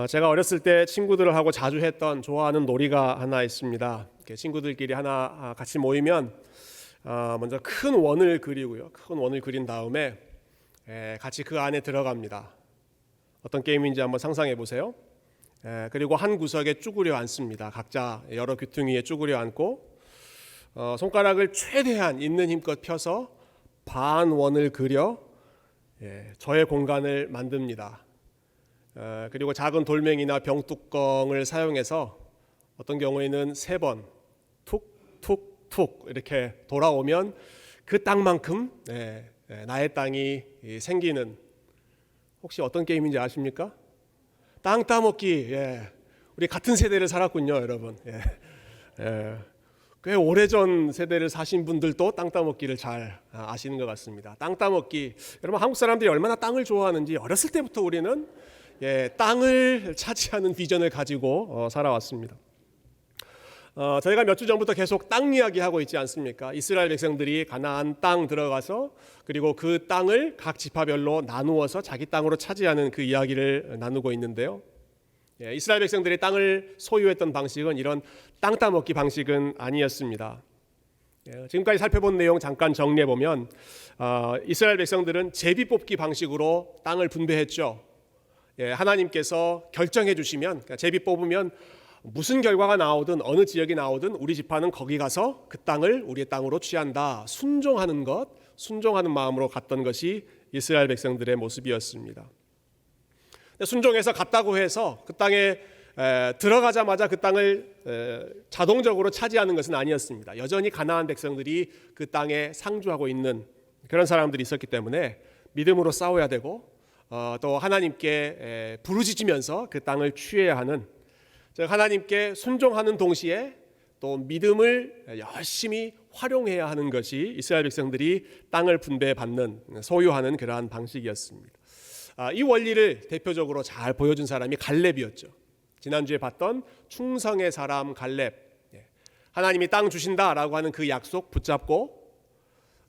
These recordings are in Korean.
제가 어렸을 때 친구들하고 자주 했던 좋아하는 놀이가 하나 있습니다. 이렇게 친구들끼리 하나 같이 모이면 먼저 큰 원을 그리고요. 큰 원을 그린 다음에 같이 그 안에 들어갑니다. 어떤 게임인지 한번 상상해 보세요. 그리고 한 구석에 쭈그려 앉습니다. 각자 여러 귀퉁이에 쭈그려 앉고 손가락을 최대한 있는 힘껏 펴서 반 원을 그려 저의 공간을 만듭니다. 그리고 작은 돌멩이나 병뚜껑을 사용해서 어떤 경우에는 3번 툭툭툭 이렇게 돌아오면 그 땅만큼 나의 땅이 생기는, 혹시 어떤 게임인지 아십니까? 땅 따먹기. 우리 같은 세대를 살았군요, 여러분. 꽤 오래전 세대를 사신 분들도 땅 따먹기를 잘 아시는 것 같습니다. 땅 따먹기. 여러분, 한국 사람들이 얼마나 땅을 좋아하는지 어렸을 때부터 우리는 땅을 차지하는 비전을 가지고 살아왔습니다. 저희가 몇 주 전부터 계속 땅 이야기하고 있지 않습니까? 이스라엘 백성들이 가나안 땅 들어가서 그리고 그 땅을 각 지파별로 나누어서 자기 땅으로 차지하는 그 이야기를 나누고 있는데요. 이스라엘 백성들이 땅을 소유했던 방식은 이런 땅 따먹기 방식은 아니었습니다. 지금까지 살펴본 내용 잠깐 정리해 보면 이스라엘 백성들은 제비 뽑기 방식으로 땅을 분배했죠. 하나님께서 결정해 주시면, 제비 뽑으면 무슨 결과가 나오든 어느 지역이 나오든 우리 지파는 거기 가서 그 땅을 우리의 땅으로 취한다. 순종하는 것, 순종하는 마음으로 갔던 것이 이스라엘 백성들의 모습이었습니다. 순종해서 갔다고 해서 그 땅에 들어가자마자 그 땅을 자동적으로 차지하는 것은 아니었습니다. 여전히 가나안 백성들이 그 땅에 상주하고 있는 그런 사람들이 있었기 때문에 믿음으로 싸워야 되고 또 하나님께 부르짖으면서 그 땅을 취해야 하는, 즉 하나님께 순종하는 동시에 또 믿음을 열심히 활용해야 하는 것이 이스라엘 백성들이 땅을 분배받는, 소유하는 그러한 방식이었습니다. 이 원리를 대표적으로 잘 보여준 사람이 갈렙이었죠. 지난주에 봤던 충성의 사람 갈렙. 하나님이 땅 주신다라고 하는 그 약속 붙잡고,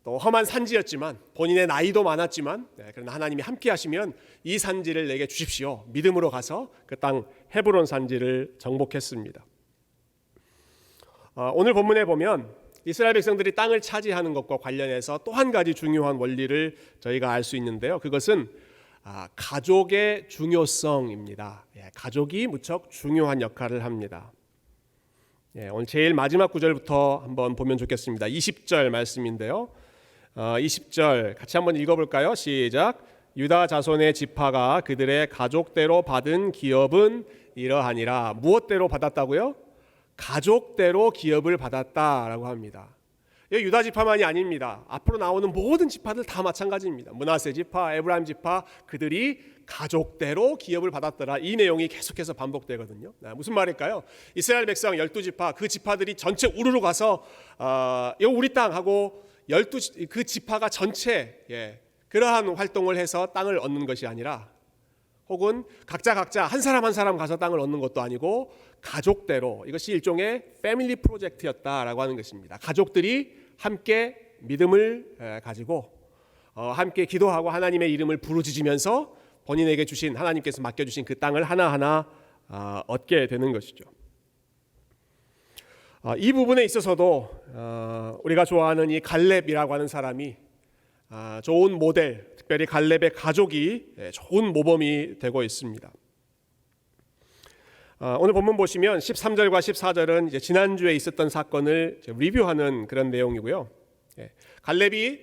또 험한 산지였지만 본인의 나이도 많았지만 그러나 하나님이 함께 하시면 이 산지를 내게 주십시오. 믿음으로 가서 그 땅 헤브론 산지를 정복했습니다. 오늘 본문에 보면 이스라엘 백성들이 땅을 차지하는 것과 관련해서 또 한 가지 중요한 원리를 저희가 알 수 있는데요. 그것은 가족의 중요성입니다. 가족이 무척 중요한 역할을 합니다. 오늘 제일 마지막 구절부터 한번 보면 좋겠습니다. 20절 말씀인데요. 20절 같이 한번 읽어볼까요? 시작. 유다 자손의 지파가 그들의 가족대로 받은 기업은 이러하니라. 무엇대로 받았다고요? 가족대로 기업을 받았다라고 합니다. 유다 지파만이 아닙니다. 앞으로 나오는 모든 지파들 다 마찬가지입니다. 므낫세 지파, 에브라임 지파, 그들이 가족대로 기업을 받았더라. 이 내용이 계속해서 반복되거든요. 무슨 말일까요? 이스라엘 백성 12지파, 그 지파들이 전체 우르르 가서 이거 우리 땅 하고 그 지파가 전체 그러한 활동을 해서 땅을 얻는 것이 아니라, 혹은 각자 한 사람 한 사람 가서 땅을 얻는 것도 아니고 가족대로, 이것이 일종의 패밀리 프로젝트였다라고 하는 것입니다. 가족들이 함께 믿음을 가지고 함께 기도하고 하나님의 이름을 부르짖으면서 본인에게 주신, 하나님께서 맡겨주신 그 땅을 하나하나 얻게 되는 것이죠. 이 부분에 있어서도 우리가 좋아하는 이 갈렙이라고 하는 사람이 좋은 모델, 특별히 갈렙의 가족이 좋은 모범이 되고 있습니다. 오늘 본문 보시면 13절과 14절은 이제 지난주에 있었던 사건을 리뷰하는 그런 내용이고요. 갈렙이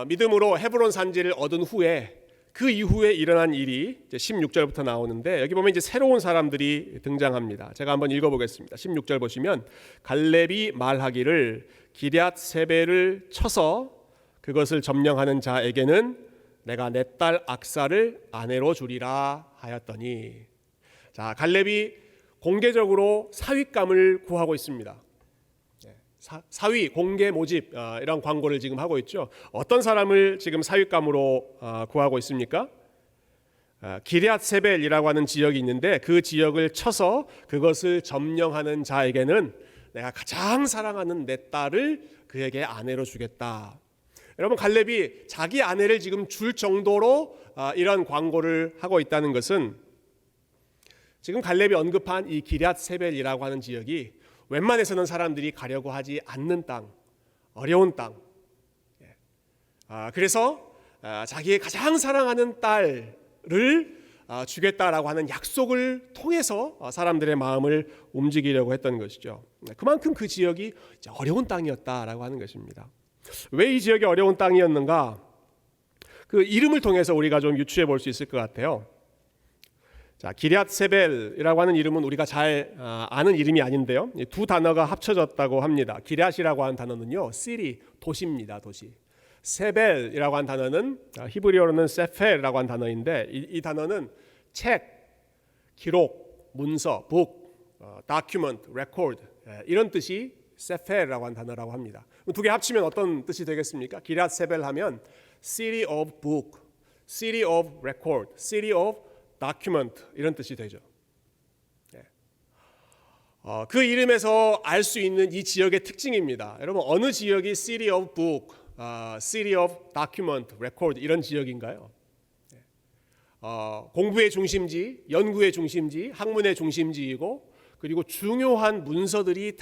믿음으로 헤브론 산지를 얻은 후에 그 이후에 일어난 일이 이제 16절부터 나오는데, 여기 보면 이제 새로운 사람들이 등장합니다. 제가 한번 읽어보겠습니다. 16절 보시면 갈렙이 말하기를 기럇 세벨을 쳐서 그것을 점령하는 자에게는 내가 내 딸 악사를 아내로 주리라 하였더니, 자, 갈렙이 공개적으로 사윗감을 구하고 있습니다. 사위 공개 모집, 이런 광고를 지금 하고 있죠. 어떤 사람을 지금 사윗감으로 구하고 있습니까? 기럇 세벨이라고 하는 지역이 있는데 그 지역을 쳐서 그것을 점령하는 자에게는 내가 가장 사랑하는 내 딸을 그에게 아내로 주겠다. 여러분, 갈렙이 자기 아내를 지금 줄 정도로 이런 광고를 하고 있다는 것은 지금 갈렙이 언급한 이 기럇 세벨이라고 하는 지역이 웬만해서는 사람들이 가려고 하지 않는 땅, 어려운 땅. 그래서 자기의 가장 사랑하는 딸을 주겠다라고 하는 약속을 통해서 사람들의 마음을 움직이려고 했던 것이죠. 그만큼 그 지역이 어려운 땅이었다라고 하는 것입니다. 왜 이 지역이 어려운 땅이었는가? 그 이름을 통해서 우리가 좀 유추해 볼 수 있을 것 같아요. 자, 기럇 세벨이라고 하는 이름은 우리가 잘 아는 이름이 아닌데요. 두 단어가 합쳐졌다고 합니다. 기럇이라고 하는 단어는요, city, 도시입니다. 도시. 세벨이라고 하는 단어는 히브리어로는 세펠이라고 하는 단어인데 이 단어는 책, 기록, 문서, book, document, record 이런 뜻이 세펠이라고 하는 단어라고 합니다. 두 개 합치면 어떤 뜻이 되겠습니까? 기럇 세벨 하면 city of book, city of record, city of document 이런 뜻이 되죠. 그 이름에서 알 수 있는 이 지역의 특징입니다. 여러분 어느 지역이 city of book, city of document, record 이런 지역인가요? 공부의 중심지, 연구의 중심지, 학문의 중심지이고 그리고 중요한 문서들이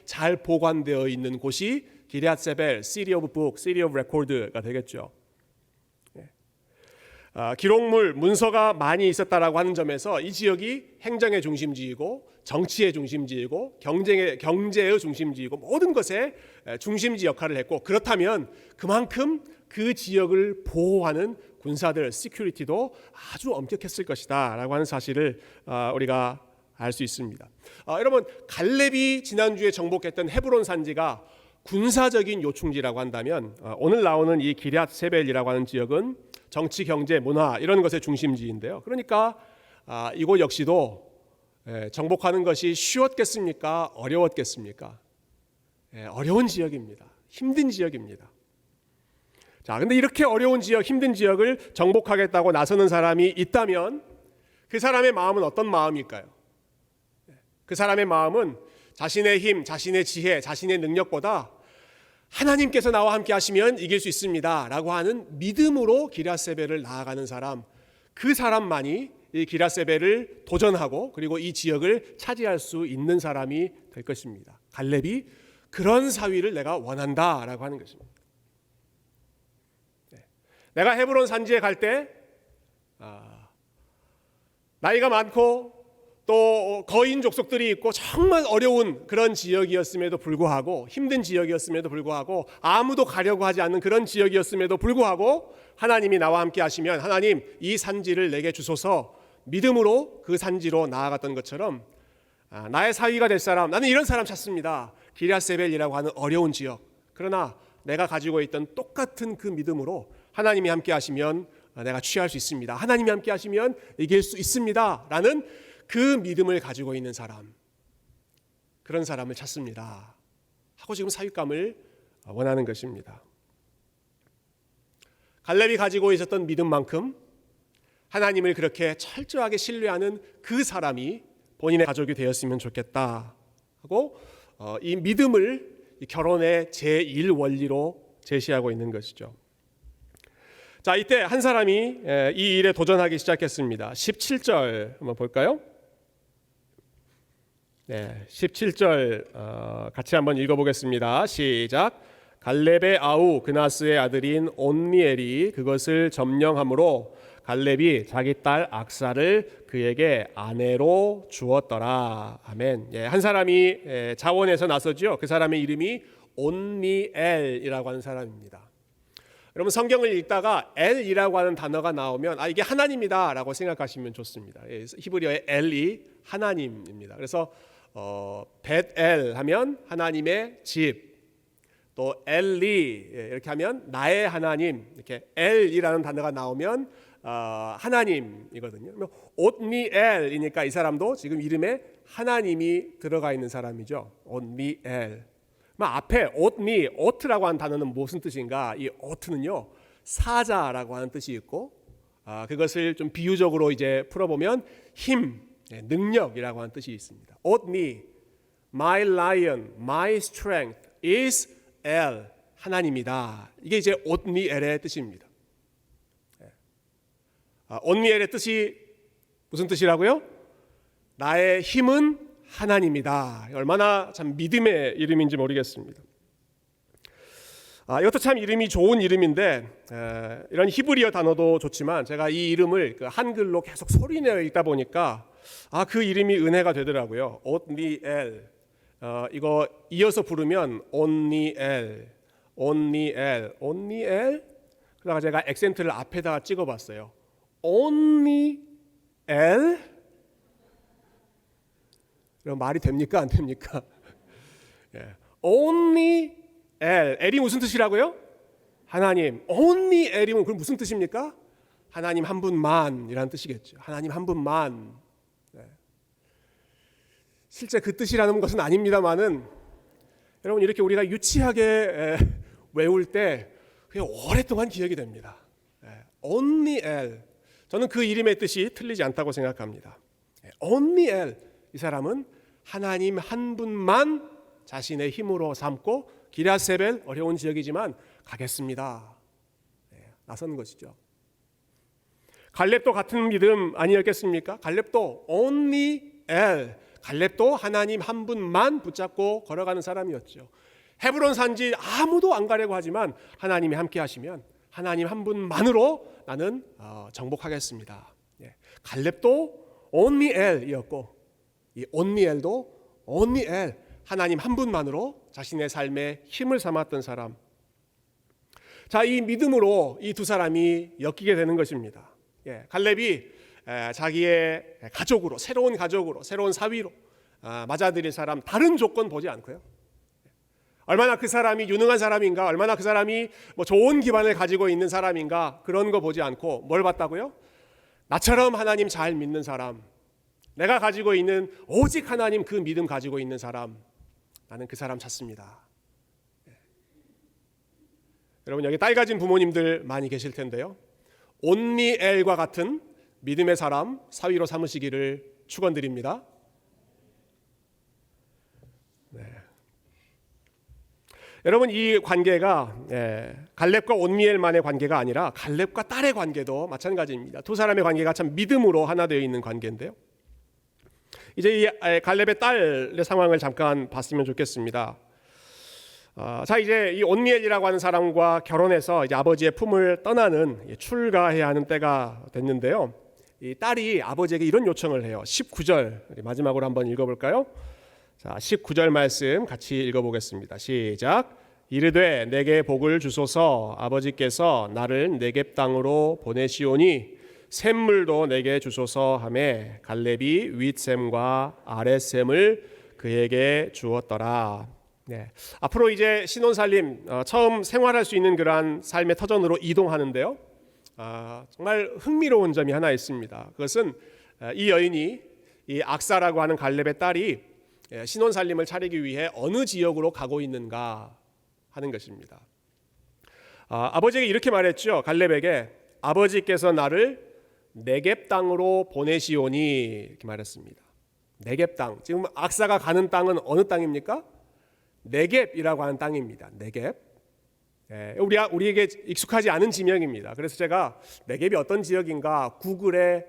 잘 보관되어 있는 곳이 기럇 세벨, city of book, city of record가 되겠죠. 기록물, 문서가 많이 있었다라고 하는 점에서 이 지역이 행정의 중심지이고 정치의 중심지이고 경제의 중심지이고 모든 것의 중심지 역할을 했고 그렇다면 그만큼 그 지역을 보호하는 군사들, 시큐리티도 아주 엄격했을 것이다 라고 하는 사실을 우리가 알 수 있습니다. 여러분 갈렙이 지난주에 정복했던 헤브론 산지가 군사적인 요충지라고 한다면 오늘 나오는 이 기럇 세벨이라고 하는 지역은 정치, 경제, 문화 이런 것의 중심지인데요. 그러니까 이곳 역시도 정복하는 것이 쉬웠겠습니까? 어려웠겠습니까? 어려운 지역입니다. 힘든 지역입니다. 자, 근데 이렇게 어려운 지역, 힘든 지역을 정복하겠다고 나서는 사람이 있다면 그 사람의 마음은 어떤 마음일까요? 그 사람의 마음은 자신의 힘, 자신의 지혜, 자신의 능력보다 하나님께서 나와 함께 하시면 이길 수 있습니다 라고 하는 믿음으로 기럇 세벨을 나아가는 사람, 그 사람만이 이 기럇 세벨을 도전하고 그리고 이 지역을 차지할 수 있는 사람이 될 것입니다. 갈렙이 그런 사위를 내가 원한다 라고 하는 것입니다. 내가 헤브론 산지에 갈 때 나이가 많고 또 거인 족속들이 있고 정말 어려운 그런 지역이었음에도 불구하고 힘든 지역이었음에도 불구하고 아무도 가려고 하지 않는 그런 지역이었음에도 불구하고 하나님이 나와 함께 하시면 하나님 이 산지를 내게 주소서 믿음으로 그 산지로 나아갔던 것처럼 나의 사위가 될 사람 나는 이런 사람 찾습니다. 기럇 세벨이라고 하는 어려운 지역 그러나 내가 가지고 있던 똑같은 그 믿음으로 하나님이 함께 하시면 내가 취할 수 있습니다. 하나님이 함께 하시면 이길 수 있습니다 라는 그 믿음을 가지고 있는 사람 그런 사람을 찾습니다 하고 지금 사윗감을 원하는 것입니다. 갈렙이 가지고 있었던 믿음만큼 하나님을 그렇게 철저하게 신뢰하는 그 사람이 본인의 가족이 되었으면 좋겠다 하고 이 믿음을 결혼의 제1원리로 제시하고 있는 것이죠. 자, 이때 한 사람이 이 일에 도전하기 시작했습니다. 17절 한번 볼까요? 네, 17절 같이 한번 읽어보겠습니다. 시작. 갈렙의 아우 그나스의 아들인 온니엘이 그것을 점령함으로 갈렙이 자기 딸 악사를 그에게 아내로 주었더라. 아멘. 한 사람이 자원에서 나서죠. 그 사람의 이름이 온니엘이라고 하는 사람입니다. 여러분 성경을 읽다가 엘이라고 하는 단어가 나오면 이게 하나님이다라고 생각하시면 좋습니다. 히브리어의 엘이 하나님입니다. 그래서 벳엘 하면 하나님의 집, 또 엘리 이렇게 하면 나의 하나님 이렇게 엘이라는 단어가 나오면 하나님이거든요. 옴니엘이니까 이 사람도 지금 이름에 하나님이 들어가 있는 사람이죠. 옴니엘. 앞에 옴니, 오트라고 하는 단어는 무슨 뜻인가? 이 오트는요 사자라고 하는 뜻이 있고 그것을 좀 비유적으로 이제 풀어보면 힘, 능력이라고 하는 뜻이 있습니다. 옴니, my lion, my strength is El, 하나님이다. 이게 이제 옴니엘의 뜻입니다. 옴니엘의 뜻이 무슨 뜻이라고요? 나의 힘은 하나님이다. 얼마나 참 믿음의 이름인지 모르겠습니다. 이것도 참 이름이 좋은 이름인데 이런 히브리어 단어도 좋지만 제가 이 이름을 한글로 계속 소리내어 읽다 보니까 그 이름이 은혜가 되더라고요. 온니엘. 이거 이어서 부르면 온니엘, 온니엘, 온니엘. 그러다가 제가 액센트를 앞에다가 찍어봤어요. 온니엘. 그럼 말이 됩니까? 안 됩니까? only El. L이 무슨 뜻이라고요? 하나님. only L이면 그럼 무슨 뜻입니까? 하나님 한 분만이라는 뜻이겠죠. 하나님 한 분만. 실제 그 뜻이라는 것은 아닙니다만은 여러분 이렇게 우리가 유치하게 외울 때 그게 오랫동안 기억이 됩니다. only El. 저는 그 이름의 뜻이 틀리지 않다고 생각합니다. only El. 이 사람은 하나님 한 분만 자신의 힘으로 삼고 기랴세벨, 어려운 지역이지만 가겠습니다. 나선 것이죠. 갈렙도 같은 믿음 아니었겠습니까? 갈렙도 only El, 갈렙도 하나님 한 분만 붙잡고 걸어가는 사람이었죠. 헤브론 산지 아무도 안 가려고 하지만 하나님이 함께 하시면 하나님 한 분만으로 나는 정복하겠습니다. 갈렙도 only El이었고 이 온니엘도 온니엘, 하나님 한 분만으로 자신의 삶에 힘을 삼았던 사람. 자, 이 믿음으로 이 두 사람이 엮이게 되는 것입니다. 갈렙이 자기의 가족으로, 새로운 사위로 맞아들일 사람, 다른 조건 보지 않고요. 얼마나 그 사람이 유능한 사람인가, 얼마나 그 사람이 좋은 기반을 가지고 있는 사람인가, 그런 거 보지 않고 뭘 봤다고요? 나처럼 하나님 잘 믿는 사람, 내가 가지고 있는 오직 하나님 그 믿음 가지고 있는 사람, 나는 그 사람 찾습니다. 여러분 여기 딸 가진 부모님들 많이 계실 텐데요. 온니엘과 같은 믿음의 사람 사위로 삼으시기를 축원드립니다. 여러분 이 관계가 갈렙과 온니엘만의 관계가 아니라 갈렙과 딸의 관계도 마찬가지입니다. 두 사람의 관계가 참 믿음으로 하나 되어 있는 관계인데요. 이제 이 갈렙의 딸의 상황을 잠깐 봤으면 좋겠습니다. 자, 이제 이 온니엘이라고 하는 사람과 결혼해서 이제 아버지의 품을 떠나는 출가해야 하는 때가 됐는데요. 이 딸이 아버지에게 이런 요청을 해요. 19절 마지막으로 한번 읽어볼까요? 자, 19절 말씀 같이 읽어보겠습니다. 시작. 이르되 내게 복을 주소서. 아버지께서 나를 네겝 땅으로 보내시오니 샘물도 내게 주소서 하매 갈렙이 윗샘과 아랫샘을 그에게 주었더라. 앞으로 이제 신혼살림 처음 생활할 수 있는 그러한 삶의 터전으로 이동하는데요. 정말 흥미로운 점이 하나 있습니다. 그것은 이 여인이 이 악사라고 하는 갈렙의 딸이 신혼살림을 차리기 위해 어느 지역으로 가고 있는가 하는 것입니다. 아버지에게 이렇게 말했죠. 갈렙에게 아버지께서 나를 네겝 땅으로 보내시오니 이렇게 말했습니다. 네겝 땅. 지금 악사가 가는 땅은 어느 땅입니까? 네겝이라고 하는 땅입니다. 네겝. 우리에게 익숙하지 않은 지명입니다. 그래서 제가 네겝이 어떤 지역인가 구글에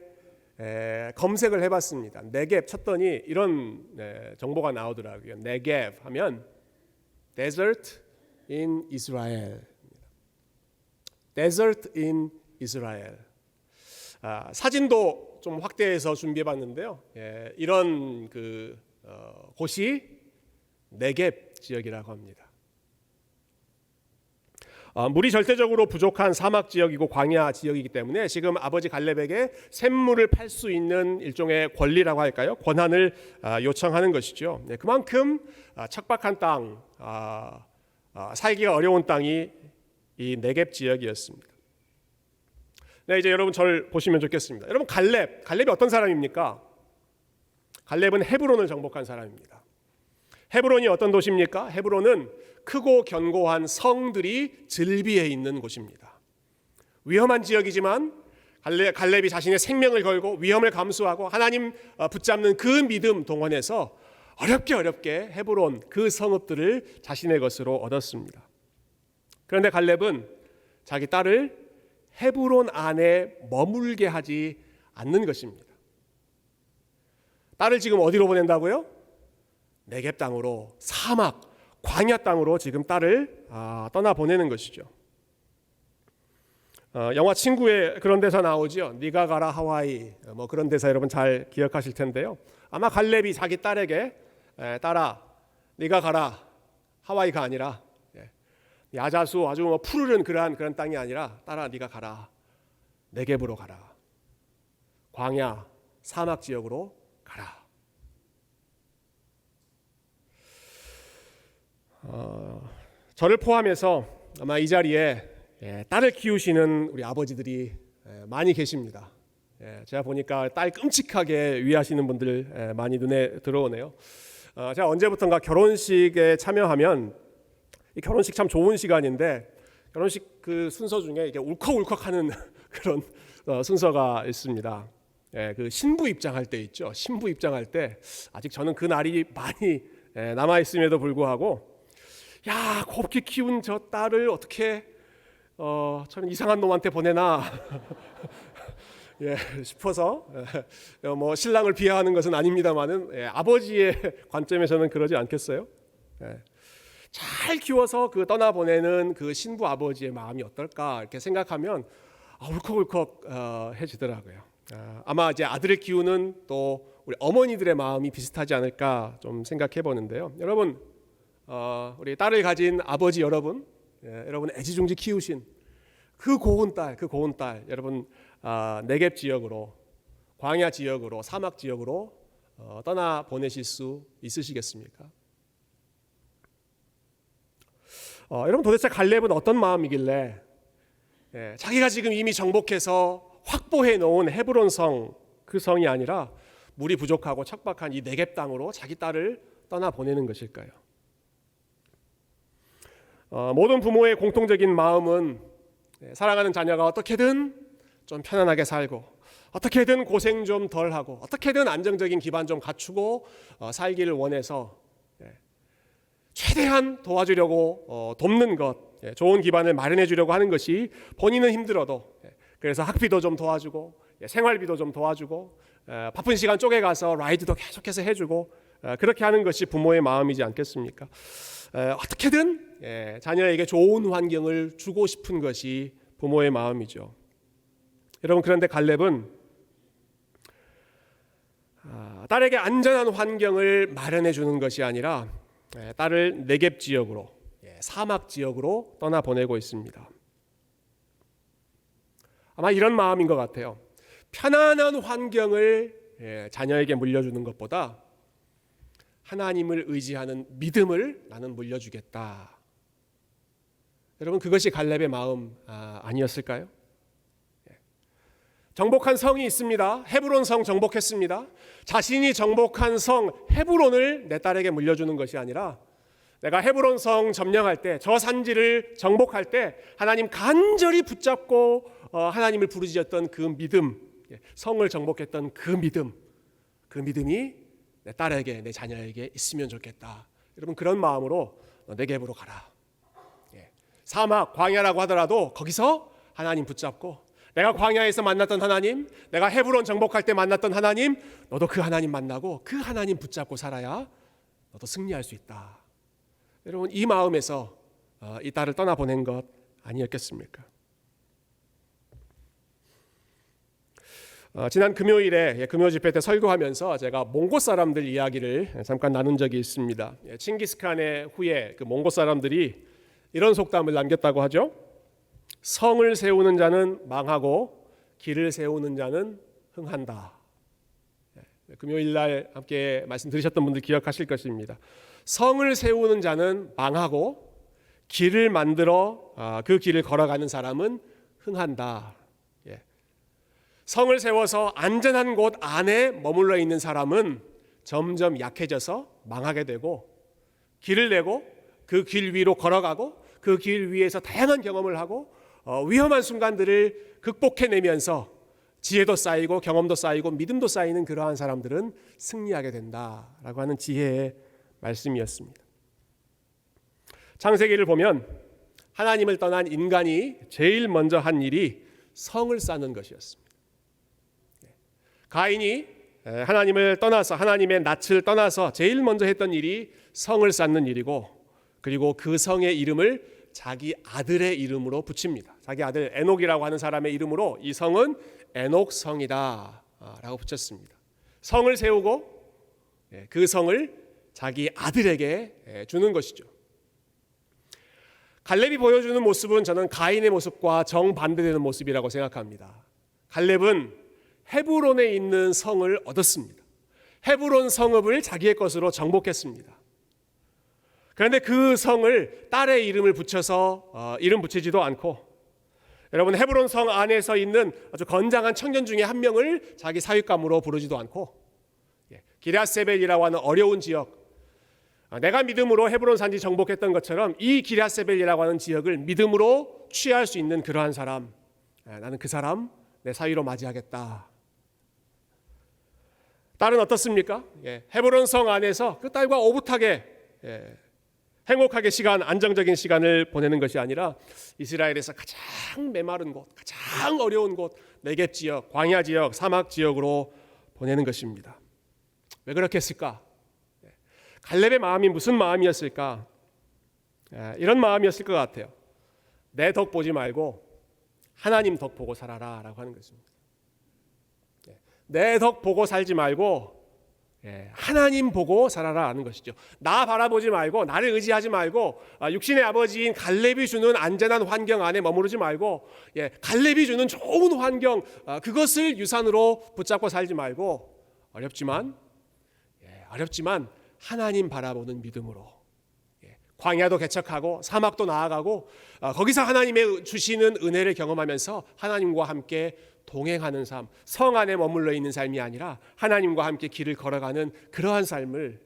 검색을 해봤습니다. 네겝 쳤더니 이런 정보가 나오더라고요. 네겝 하면 Desert in Israel. Desert in Israel. 사진도 좀 확대해서 준비해봤는데요. 이런 곳이 네겝 지역이라고 합니다. 물이 절대적으로 부족한 사막 지역이고 광야 지역이기 때문에 지금 아버지 갈렙에게 샘물을 팔 수 있는 일종의 권리라고 할까요? 권한을 요청하는 것이죠. 그만큼 척박한 땅, 살기가 어려운 땅이 이 네겝 지역이었습니다. 이제 여러분 저를 보시면 좋겠습니다. 여러분 갈렙이 어떤 사람입니까? 갈렙은 헤브론을 정복한 사람입니다. 헤브론이 어떤 도시입니까? 헤브론은 크고 견고한 성들이 즐비해 있는 곳입니다. 위험한 지역이지만 갈렙이 자신의 생명을 걸고 위험을 감수하고 하나님 붙잡는 그 믿음 동원해서 어렵게 헤브론 그 성읍들을 자신의 것으로 얻었습니다. 그런데 갈렙은 자기 딸을 헤브론 안에 머물게 하지 않는 것입니다. 딸을 지금 어디로 보낸다고요? 네겝 땅으로, 사막, 광야 땅으로 지금 딸을 떠나 보내는 것이죠. 영화 친구에 그런 대사 나오죠. 네가 가라 하와이, 뭐 그런 대사 여러분 잘 기억하실 텐데요. 아마 갈렙이 자기 딸에게 딸아, 네가 가라 하와이가 아니라 야자수 아주 뭐 푸르른 그런 땅이 아니라 딸아 네가 가라 네겝으로 가라, 광야 사막 지역으로 가라. 저를 포함해서 아마 이 자리에 딸을 키우시는 우리 아버지들이 많이 계십니다. 제가 보니까 딸 끔찍하게 위하시는 분들 많이 눈에 들어오네요. 제가 언제부턴가 결혼식에 참여하면 이 결혼식 참 좋은 시간인데 결혼식 그 순서 중에 이게 울컥울컥하는 그런 순서가 있습니다. 그 신부 입장할 때 있죠. 신부 입장할 때 아직 저는 그 날이 많이 남아 있음에도 불구하고 야 곱게 키운 저 딸을 어떻게 저는 이상한 놈한테 보내나 싶어서 뭐 신랑을 비하하는 것은 아닙니다만은 아버지의 관점에서는 그러지 않겠어요? 잘 키워서 그 떠나 보내는 그 신부 아버지의 마음이 어떨까 이렇게 생각하면 울컥울컥해지더라고요. 아마 이제 아들을 키우는 또 우리 어머니들의 마음이 비슷하지 않을까 좀 생각해 보는데요. 여러분, 우리 딸을 가진 아버지 여러분, 여러분 애지중지 키우신 그 고운 딸, 여러분 네겝 지역으로, 광야 지역으로, 사막 지역으로 떠나 보내실 수 있으시겠습니까? 여러분 도대체 갈렙은 어떤 마음이길래 자기가 지금 이미 정복해서 확보해 놓은 헤브론 성, 그 성이 아니라 물이 부족하고 척박한 이 네겝 땅으로 자기 딸을 떠나 보내는 것일까요? 모든 부모의 공통적인 마음은 사랑하는 자녀가 어떻게든 좀 편안하게 살고 어떻게든 고생 좀 덜하고 어떻게든 안정적인 기반 좀 갖추고 살기를 원해서 최대한 도와주려고 돕는 것, 좋은 기반을 마련해 주려고 하는 것이 본인은 힘들어도 그래서 학비도 좀 도와주고 생활비도 좀 도와주고 바쁜 시간 쪼개가서 라이드도 계속해서 해주고 그렇게 하는 것이 부모의 마음이지 않겠습니까? 어떻게든 자녀에게 좋은 환경을 주고 싶은 것이 부모의 마음이죠. 여러분, 그런데 갈렙은 딸에게 안전한 환경을 마련해 주는 것이 아니라 딸을 네겝 지역으로, 사막 지역으로 떠나보내고 있습니다. 아마 이런 마음인 것 같아요. 편안한 환경을 자녀에게 물려주는 것보다 하나님을 의지하는 믿음을 나는 물려주겠다. 여러분, 그것이 갈렙의 마음 아니었을까요? 정복한 성이 있습니다. 헤브론 성 정복했습니다. 자신이 정복한 성 헤브론을 내 딸에게 물려주는 것이 아니라 내가 헤브론 성 점령할 때, 저 산지를 정복할 때 하나님 간절히 붙잡고 하나님을 부르짖었던 그 믿음, 성을 정복했던 그 믿음이 내 딸에게, 내 자녀에게 있으면 좋겠다. 여러분, 그런 마음으로 네겝으로 가라. 사막, 광야라고 하더라도 거기서 하나님 붙잡고, 내가 광야에서 만났던 하나님, 내가 헤브론 정복할 때 만났던 하나님, 너도 그 하나님 만나고 그 하나님 붙잡고 살아야 너도 승리할 수 있다. 여러분, 이 마음에서 이 딸을 떠나보낸 것 아니었겠습니까? 지난 금요일에 금요 집회 때 설교하면서 제가 몽고 사람들 이야기를 잠깐 나눈 적이 있습니다. 칭기스칸의 후에 그 몽고 사람들이 이런 속담을 남겼다고 하죠. 성을 세우는 자는 망하고 길을 세우는 자는 흥한다. 금요일 날 함께 말씀 들으셨던 분들 기억하실 것입니다. 성을 세우는 자는 망하고 길을 만들어 그 길을 걸어가는 사람은 흥한다. 성을 세워서 안전한 곳 안에 머물러 있는 사람은 점점 약해져서 망하게 되고, 길을 내고 그 길 위로 걸어가고 그 길 위에서 다양한 경험을 하고 위험한 순간들을 극복해내면서 지혜도 쌓이고 경험도 쌓이고 믿음도 쌓이는 그러한 사람들은 승리하게 된다라고 하는 지혜의 말씀이었습니다. 창세기를 보면 하나님을 떠난 인간이 제일 먼저 한 일이 성을 쌓는 것이었습니다. 가인이 하나님을 떠나서 하나님의 낯을 떠나서 제일 먼저 했던 일이 성을 쌓는 일이고, 그리고 그 성의 이름을 자기 아들의 이름으로 붙입니다. 자기 아들 에녹이라고 하는 사람의 이름으로 이 성은 에녹성이다 라고 붙였습니다. 성을 세우고 그 성을 자기 아들에게 주는 것이죠. 갈렙이 보여주는 모습은 저는 가인의 모습과 정반대되는 모습이라고 생각합니다. 갈렙은 헤브론에 있는 성을 얻었습니다. 헤브론 성읍을 자기의 것으로 정복했습니다. 그런데 그 성을 딸의 이름을 붙여서 이름 붙이지도 않고, 여러분 헤브론 성 안에서 있는 아주 건장한 청년 중에 한 명을 자기 사윗감으로 부르지도 않고, 기럇세벨이라고 하는 어려운 지역, 내가 믿음으로 헤브론 산지 정복했던 것처럼 이 기럇세벨이라고 하는 지역을 믿음으로 취할 수 있는 그러한 사람, 나는 그 사람 내 사위로 맞이하겠다. 딸은 어떻습니까? 헤브론 성 안에서 그 딸과 오붓하게 행복하게 안정적인 시간을 보내는 것이 아니라 이스라엘에서 가장 메마른 곳, 가장 어려운 곳, 네겝 지역, 광야 지역, 사막 지역으로 보내는 것입니다. 왜 그렇게 했을까? 갈렙의 마음이 무슨 마음이었을까? 이런 마음이었을 것 같아요. 내 덕 보지 말고 하나님 덕 보고 살아라 라고 하는 것입니다. 내 덕 보고 살지 말고 하나님 보고 살아라 하는 것이죠. 나 바라보지 말고, 나를 의지하지 말고, 육신의 아버지인 갈렙이 주는 안전한 환경 안에 머무르지 말고, 갈렙이 주는 좋은 환경, 그것을 유산으로 붙잡고 살지 말고, 어렵지만 하나님 바라보는 믿음으로 광야도 개척하고 사막도 나아가고, 거기서 하나님의 주시는 은혜를 경험하면서 하나님과 함께 동행하는 삶, 성 안에 머물러 있는 삶이 아니라 하나님과 함께 길을 걸어가는 그러한 삶을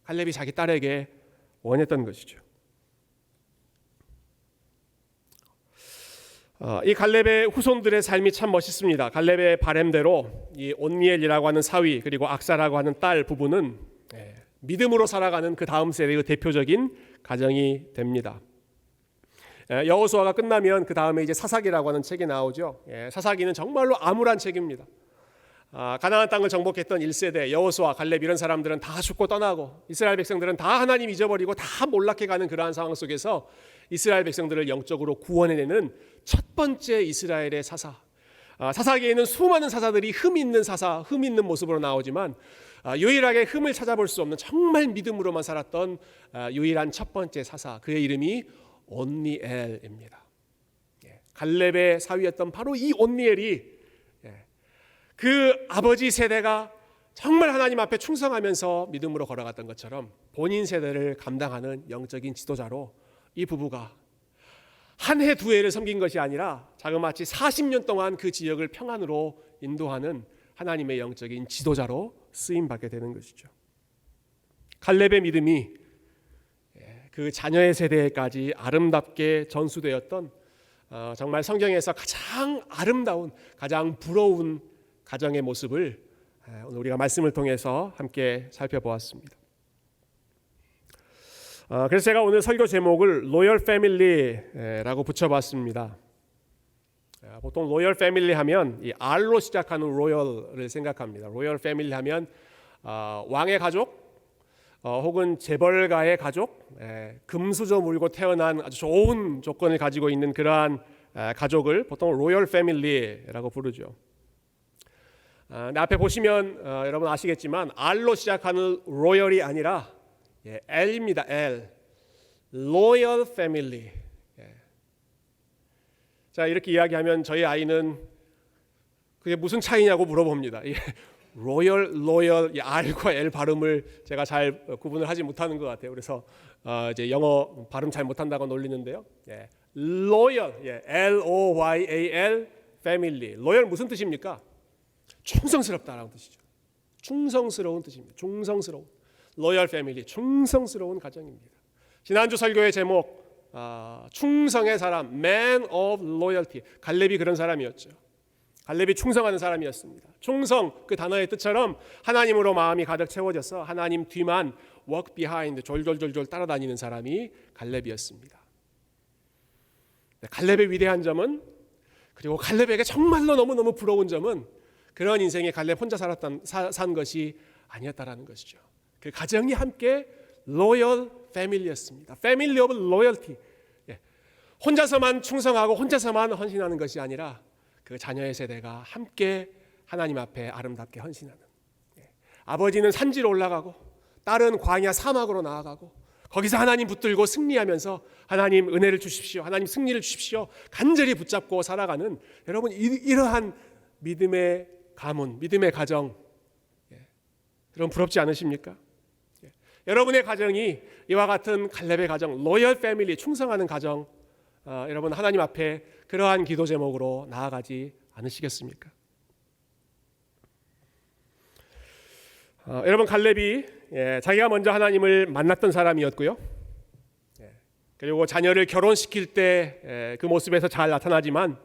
갈렙이 자기 딸에게 원했던 것이죠. 이 갈렙의 후손들의 삶이 참 멋있습니다. 갈렙의 바램대로 이 온니엘이라고 하는 사위, 그리고 악사라고 하는 딸 부부는 믿음으로 살아가는 그 다음 세대의 대표적인 가정이 됩니다. 여호수아가 끝나면 그 다음에 이제 사사기라고 하는 책이 나오죠. 사사기는 정말로 암울한 책입니다. 가나안 땅을 정복했던 1세대 여호수아, 갈렙 이런 사람들은 다 죽고 떠나고, 이스라엘 백성들은 다 하나님 잊어버리고 다 몰락해가는 그러한 상황 속에서 이스라엘 백성들을 영적으로 구원해내는 첫 번째 이스라엘의 사사. 사사기에는 수많은 사사들이 흠 있는 모습으로 나오지만 유일하게 흠을 찾아볼 수 없는 정말 믿음으로만 살았던 유일한 첫 번째 사사, 그의 이름이 온니엘입니다. 갈렙의 사위였던 바로 이 온니엘이 그 아버지 세대가 정말 하나님 앞에 충성하면서 믿음으로 걸어갔던 것처럼 본인 세대를 감당하는 영적인 지도자로 이 부부가 한 해 두 해를 섬긴 것이 아니라 자그마치 40년 동안 그 지역을 평안으로 인도하는 하나님의 영적인 지도자로 쓰임받게 되는 것이죠. 갈렙의 믿음이 그 자녀의 세대까지 아름답게 전수되었던 정말 성경에서 가장 아름다운, 가장 부러운 가정의 모습을 오늘 우리가 말씀을 통해서 함께 살펴보았습니다. 그래서 제가 오늘 설교 제목을 로열 패밀리라고 붙여봤습니다. 보통 로열 패밀리 하면 이 R로 시작하는 로열을 생각합니다. 로열 패밀리 하면 왕의 가족, 혹은 재벌가의 가족, 금수저 물고 태어난 아주 좋은 조건을 가지고 있는 그러한 가족을 보통 로열 패밀리라고 부르죠. 앞에 보시면 여러분 아시겠지만 R로 시작하는 로열이 아니라 L입니다. L, 로열 패밀리. 자, 이렇게 이야기하면 저희 아이는 그게 무슨 차이냐고 물어봅니다. 로열, R과 L 발음을 제가 잘 구분을 하지 못하는 것 같아요. 그래서 이제 영어 발음 잘 못한다고 놀리는데요. 로열, L-O-Y-A-L, 패밀리. 로열 무슨 뜻입니까? 충성스럽다라는 뜻이죠. 충성스러운 뜻입니다. 충성스러운. 로열 패밀리, 충성스러운 가정입니다. 지난주 설교의 제목, 충성의 사람, Man of Loyalty. 갈렙이 그런 사람이었죠. 갈렙이 충성하는 사람이었습니다. 충성, 그 단어의 뜻처럼 하나님으로 마음이 가득 채워져서 하나님 뒤만 walk behind, 졸졸졸졸 따라다니는 사람이 갈렙이었습니다. 갈렙의 위대한 점은, 그리고 갈렙에게 정말로 너무너무 부러운 점은 그런 인생에 갈렙 혼자 산 것이 아니었다라는 것이죠. 그 가정이 함께 로열 패밀리였습니다. 패밀리 오브 로열티. 혼자서만 충성하고 혼자서만 헌신하는 것이 아니라 그 자녀의 세대가 함께 하나님 앞에 아름답게 헌신하는. 아버지는 산지로 올라가고 딸은 광야 사막으로 나아가고 거기서 하나님 붙들고 승리하면서 하나님 은혜를 주십시오, 하나님 승리를 주십시오 간절히 붙잡고 살아가는 여러분, 이러한 믿음의 가문, 믿음의 가정, 여러분 부럽지 않으십니까? 여러분의 가정이 이와 같은 갈렙의 가정, 로열 패밀리, 충성하는 가정, 여러분 하나님 앞에 그러한 기도 제목으로 나아가지 않으시겠습니까? 여러분, 갈렙이 자기가 먼저 하나님을 만났던 사람이었고요. 그리고 자녀를 결혼시킬 때 그 모습에서 잘 나타나지만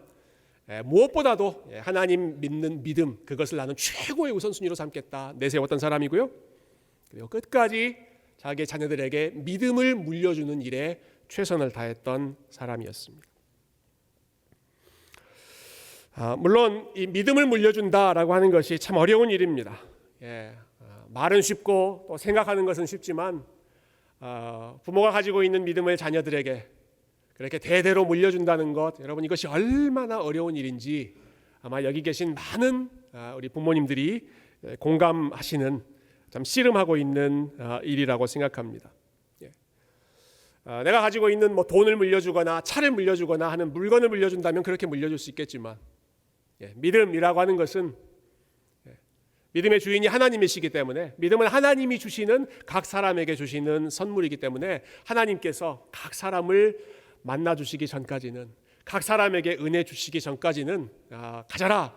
무엇보다도 하나님 믿는 믿음, 그것을 나는 최고의 우선순위로 삼겠다 내세웠던 사람이고요. 그리고 끝까지 자기의 자녀들에게 믿음을 물려주는 일에 최선을 다했던 사람이었습니다. 물론 이 믿음을 물려준다라고 하는 것이 참 어려운 일입니다. 말은 쉽고 또 생각하는 것은 쉽지만 부모가 가지고 있는 믿음을 자녀들에게 그렇게 대대로 물려준다는 것, 여러분 이것이 얼마나 어려운 일인지 아마 여기 계신 많은 우리 부모님들이 공감하시는, 참 씨름하고 있는 일이라고 생각합니다. 내가 가지고 있는 돈을 물려주거나 차를 물려주거나 하는 물건을 물려준다면 그렇게 물려줄 수 있겠지만 믿음이라고 하는 것은 믿음의 주인이 하나님이시기 때문에, 믿음은 하나님이 주시는, 각 사람에게 주시는 선물이기 때문에 하나님께서 각 사람을 만나 주시기 전까지는, 각 사람에게 은혜 주시기 전까지는 가져라,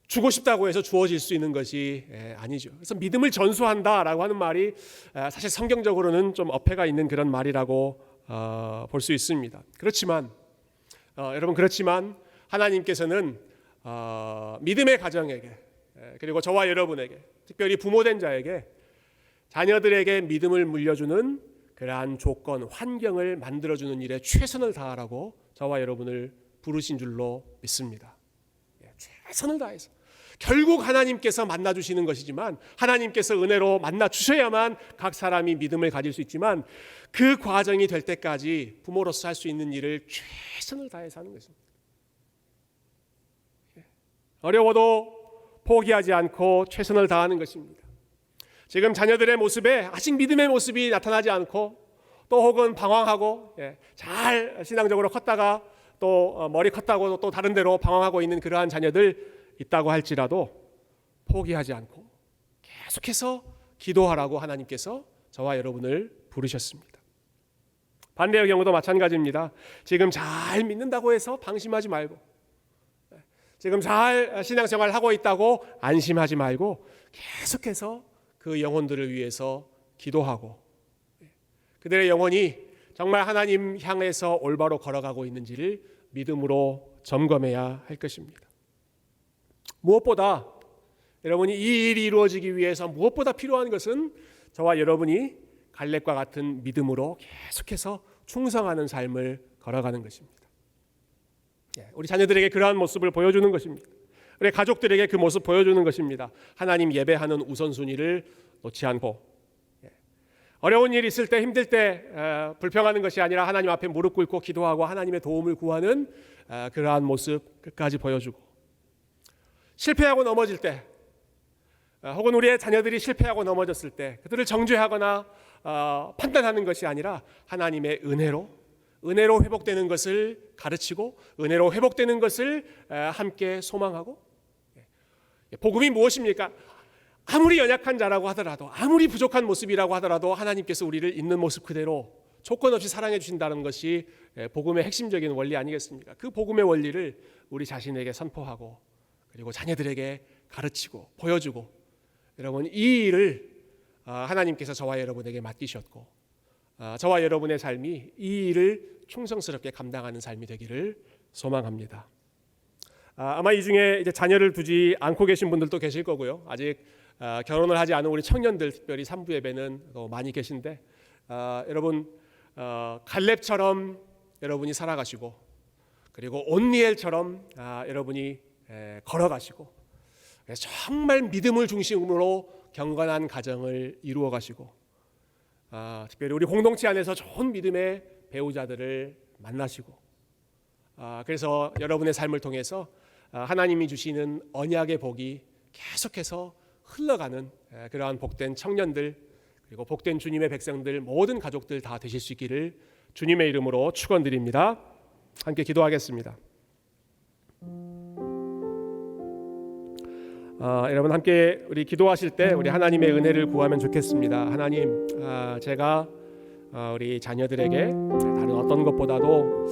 주고 싶다고 해서 주어질 수 있는 것이 아니죠. 그래서 믿음을 전수한다라고 하는 말이 사실 성경적으로는 좀 어폐가 있는 그런 말이라고 볼 수 있습니다. 그렇지만 여러분, 그렇지만 하나님께서는 믿음의 가정에게, 그리고 저와 여러분에게, 특별히 부모된 자에게 자녀들에게 믿음을 물려주는 그러한 조건, 환경을 만들어주는 일에 최선을 다하라고 저와 여러분을 부르신 줄로 믿습니다. 최선을 다해서. 결국 하나님께서 만나주시는 것이지만, 하나님께서 은혜로 만나주셔야만 각 사람이 믿음을 가질 수 있지만, 그 과정이 될 때까지 부모로서 할 수 있는 일을 최선을 다해서 하는 것입니다. 어려워도 포기하지 않고 최선을 다하는 것입니다. 지금 자녀들의 모습에 아직 믿음의 모습이 나타나지 않고, 또 혹은 방황하고, 잘 신앙적으로 컸다가 또 머리 컸다고 또 다른 데로 방황하고 있는 그러한 자녀들 있다고 할지라도 포기하지 않고 계속해서 기도하라고 하나님께서 저와 여러분을 부르셨습니다. 반대의 경우도 마찬가지입니다. 지금 잘 믿는다고 해서 방심하지 말고, 지금 잘 신앙생활을 하고 있다고 안심하지 말고 계속해서 그 영혼들을 위해서 기도하고, 그들의 영혼이 정말 하나님 향해서 올바로 걸어가고 있는지를 믿음으로 점검해야 할 것입니다. 무엇보다 여러분이 이 일이 이루어지기 위해서 무엇보다 필요한 것은 저와 여러분이 갈렙과 같은 믿음으로 계속해서 충성하는 삶을 걸어가는 것입니다. 우리 자녀들에게 그러한 모습을 보여주는 것입니다. 우리 가족들에게 그 모습 보여주는 것입니다. 하나님 예배하는 우선순위를 놓지 않고, 어려운 일 있을 때, 힘들 때 불평하는 것이 아니라 하나님 앞에 무릎 꿇고 기도하고 하나님의 도움을 구하는 그러한 모습 끝까지 보여주고, 실패하고 넘어질 때, 혹은 우리의 자녀들이 실패하고 넘어졌을 때 그들을 정죄하거나 판단하는 것이 아니라 하나님의 은혜로 회복되는 것을 가르치고, 은혜로 회복되는 것을 함께 소망하고, 복음이 무엇입니까? 아무리 연약한 자라고 하더라도, 아무리 부족한 모습이라고 하더라도 하나님께서 우리를 있는 모습 그대로 조건 없이 사랑해 주신다는 것이 복음의 핵심적인 원리 아니겠습니까? 그 복음의 원리를 우리 자신에게 선포하고, 그리고 자녀들에게 가르치고 보여주고, 여러분 이 일을 하나님께서 저와 여러분에게 맡기셨고, 저와 여러분의 삶이 이 일을 충성스럽게 감당하는 삶이 되기를 소망합니다. 아마 이 중에 이제 자녀를 두지 않고 계신 분들도 계실 거고요. 아직 결혼을 하지 않은 우리 청년들, 특별히 3부 예배는 또 많이 계신데, 여러분 갈렙처럼 여러분이 살아가시고, 그리고 온니엘처럼 여러분이 걸어가시고, 그래서 정말 믿음을 중심으로 경건한 가정을 이루어 가시고 특별히 우리 공동체 안에서 좋은 믿음의 배우자들을 만나시고 그래서 여러분의 삶을 통해서 하나님이 주시는 언약의 복이 계속해서 흘러가는 그러한 복된 청년들 그리고 복된 주님의 백성들 모든 가족들 다 되실 수 있기를 주님의 이름으로 축원드립니다. 함께 기도하겠습니다. 여러분 함께 우리 기도하실 때 우리 하나님의 은혜를 구하면 좋겠습니다. 하나님, 제가 우리 자녀들에게 다른 어떤 것보다도